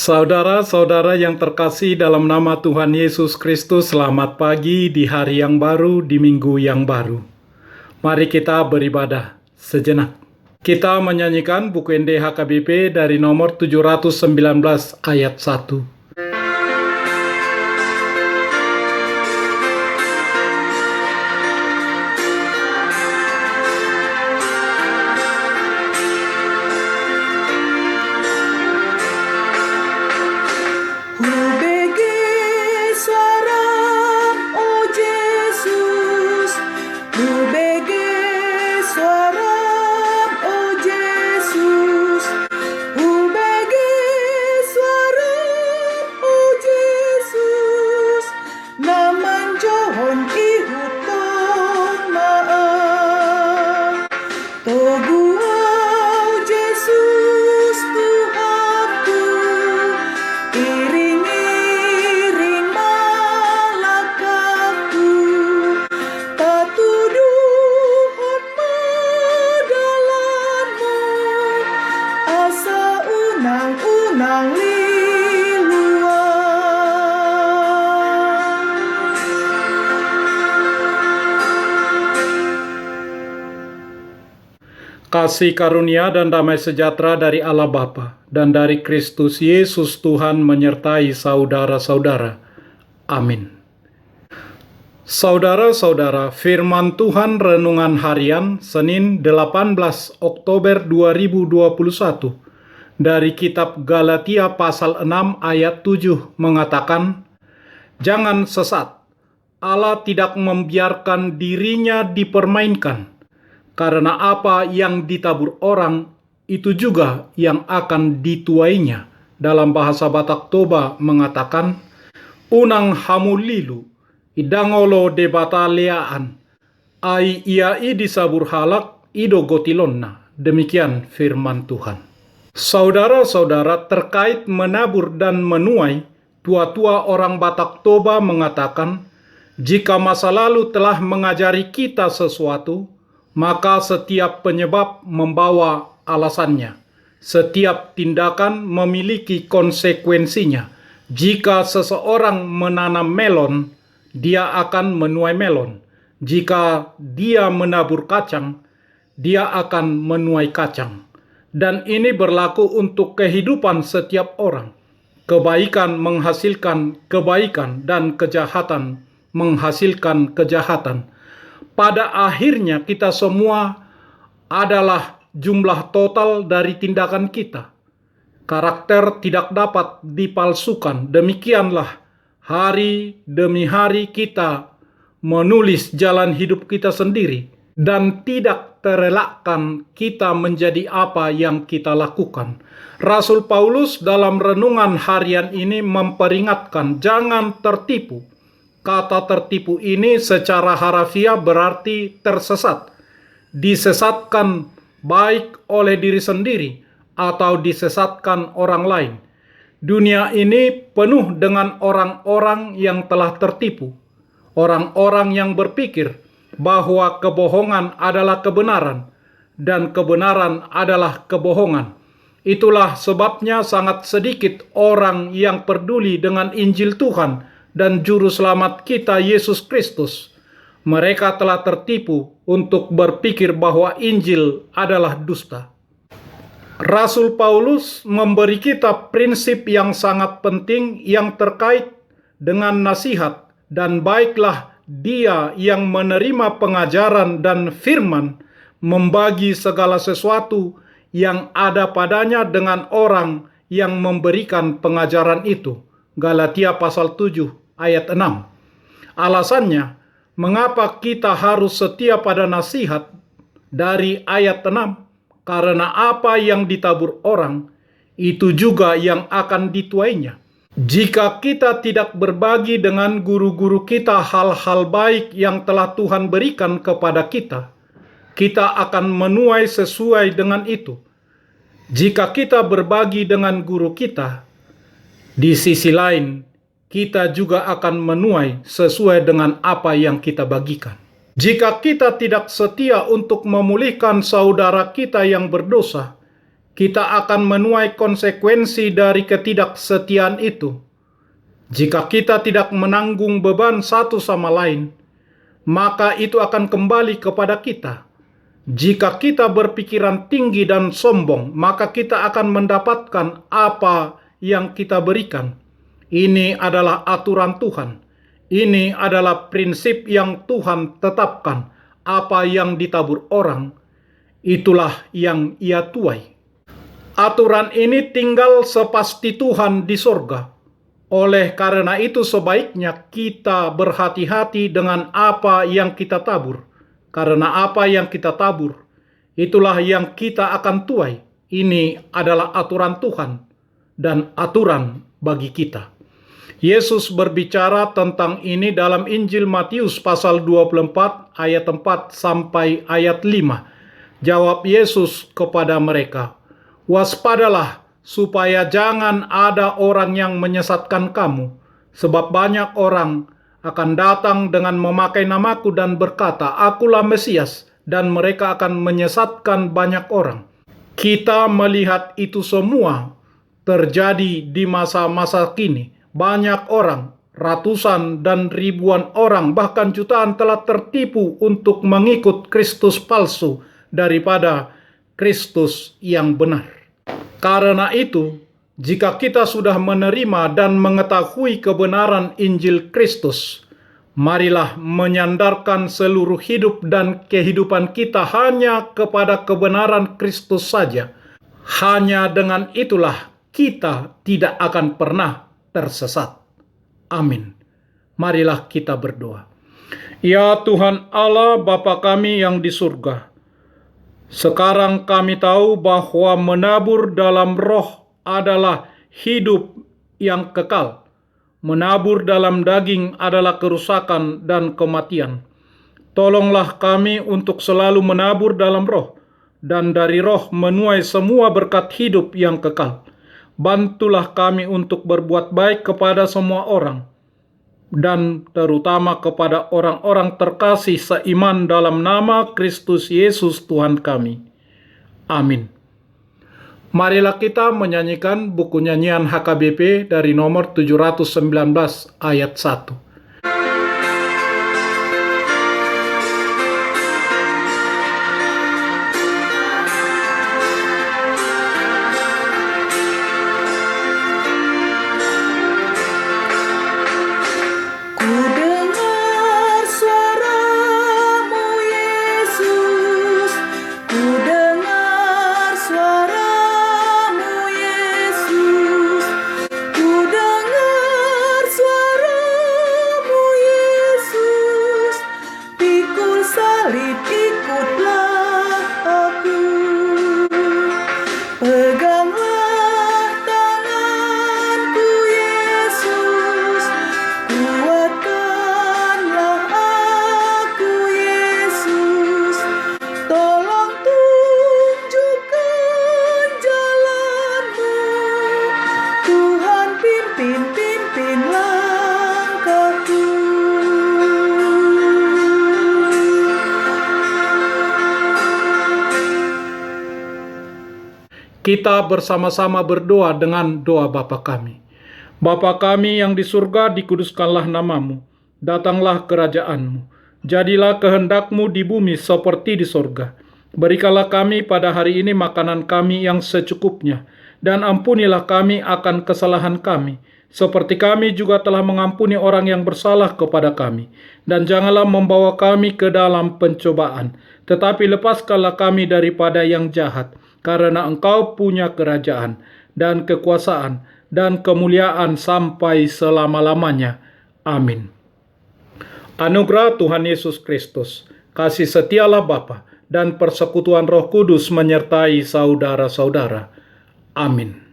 Saudara-saudara yang terkasih dalam nama Tuhan Yesus Kristus, selamat pagi di hari yang baru, di minggu yang baru. Mari kita beribadah sejenak. Kita menyanyikan buku ND-HKBP dari nomor 719 ayat 1. Kasih karunia dan damai sejahtera dari Allah Bapa dan dari Kristus Yesus Tuhan menyertai saudara-saudara. Amin. Saudara-saudara, firman Tuhan renungan harian Senin 18 Oktober 2021 dari kitab Galatia pasal 6 ayat 7 mengatakan, "Jangan sesat, Allah tidak membiarkan dirinya dipermainkan. Karena apa yang ditabur orang, itu juga yang akan dituainya." Dalam bahasa Batak Toba mengatakan, "Unang hamulilu, idangolo debata leaan, ai iai disabur halak, ido gotilonna." Demikian firman Tuhan. Saudara-saudara, terkait menabur dan menuai, tua-tua orang Batak Toba mengatakan, jika masa lalu telah mengajari kita sesuatu, maka setiap penyebab membawa alasannya. Setiap tindakan memiliki konsekuensinya. Jika seseorang menanam melon, dia akan menuai melon. Jika dia menabur kacang, dia akan menuai kacang. Dan ini berlaku untuk kehidupan setiap orang. Kebaikan menghasilkan kebaikan dan kejahatan menghasilkan kejahatan. Pada akhirnya kita semua adalah jumlah total dari tindakan kita. Karakter tidak dapat dipalsukan. Demikianlah hari demi hari kita menulis jalan hidup kita sendiri dan tidak terelakkan kita menjadi apa yang kita lakukan. Rasul Paulus dalam renungan harian ini memperingatkan jangan tertipu. Kata tertipu ini secara harafiah berarti tersesat, disesatkan baik oleh diri sendiri atau disesatkan orang lain. Dunia ini penuh dengan orang-orang yang telah tertipu, orang-orang yang berpikir bahwa kebohongan adalah kebenaran dan kebenaran adalah kebohongan. Itulah sebabnya sangat sedikit orang yang peduli dengan Injil Tuhan dan Juru Selamat kita Yesus Kristus. Mereka telah tertipu untuk berpikir bahwa Injil adalah dusta. Rasul Paulus memberi kita prinsip yang sangat penting yang terkait dengan nasihat, dan baiklah dia yang menerima pengajaran dan firman membagi segala sesuatu yang ada padanya dengan orang yang memberikan pengajaran itu. Galatia pasal 7 ayat 6. Alasannya, mengapa kita harus setia pada nasihat dari ayat 6? Karena apa yang ditabur orang, itu juga yang akan dituainya. Jika kita tidak berbagi dengan guru-guru kita hal-hal baik yang telah Tuhan berikan kepada kita, kita akan menuai sesuai dengan itu. Jika kita berbagi dengan guru kita, di sisi lain, kita juga akan menuai sesuai dengan apa yang kita bagikan. Jika kita tidak setia untuk memulihkan saudara kita yang berdosa, kita akan menuai konsekuensi dari ketidaksetiaan itu. Jika kita tidak menanggung beban satu sama lain, maka itu akan kembali kepada kita. Jika kita berpikiran tinggi dan sombong, maka kita akan mendapatkan apa yang kita berikan. Ini adalah aturan Tuhan. Ini adalah prinsip yang Tuhan tetapkan. Apa yang ditabur orang, itulah yang ia tuai. Aturan ini tinggal sepasti Tuhan di sorga. Oleh karena itu sebaiknya kita berhati-hati dengan apa yang kita tabur. Karena apa yang kita tabur, itulah yang kita akan tuai. Ini adalah aturan Tuhan dan aturan bagi kita. Yesus berbicara tentang ini dalam Injil Matius pasal 24 ayat 4 sampai ayat 5. Jawab Yesus kepada mereka, "Waspadalah, supaya jangan ada orang yang menyesatkan kamu, sebab banyak orang akan datang dengan memakai namaku dan berkata, 'Akulah Mesias,' dan mereka akan menyesatkan banyak orang." Kita melihat itu semua terjadi di masa-masa kini. Banyak orang, ratusan dan ribuan orang, bahkan jutaan telah tertipu untuk mengikut Kristus palsu daripada Kristus yang benar. Karena itu, jika kita sudah menerima dan mengetahui kebenaran Injil Kristus, marilah menyandarkan seluruh hidup dan kehidupan kita hanya kepada kebenaran Kristus saja. Hanya dengan itulah kita tidak akan pernah tersesat. Amin. Marilah kita berdoa. Ya Tuhan Allah Bapa kami yang di surga, sekarang kami tahu bahwa menabur dalam roh adalah hidup yang kekal. Menabur dalam daging adalah kerusakan dan kematian. Tolonglah kami untuk selalu menabur dalam roh, dan dari roh menuai semua berkat hidup yang kekal. Bantulah kami untuk berbuat baik kepada semua orang, dan terutama kepada orang-orang terkasih seiman dalam nama Kristus Yesus Tuhan kami. Amin. Marilah kita menyanyikan buku nyanyian HKBP dari nomor 719 ayat 1. Kita bersama-sama berdoa dengan doa Bapa kami. Bapa kami yang di surga, dikuduskanlah namamu. Datanglah kerajaanmu. Jadilah kehendakmu di bumi seperti di surga. Berikanlah kami pada hari ini makanan kami yang secukupnya. Dan ampunilah kami akan kesalahan kami, seperti kami juga telah mengampuni orang yang bersalah kepada kami. Dan janganlah membawa kami ke dalam pencobaan, tetapi lepaskanlah kami daripada yang jahat. Karena Engkau punya kerajaan dan kekuasaan dan kemuliaan sampai selama-lamanya. Amin. Anugerah Tuhan Yesus Kristus, kasih setialah Bapa, dan persekutuan Roh Kudus menyertai saudara-saudara. Amin.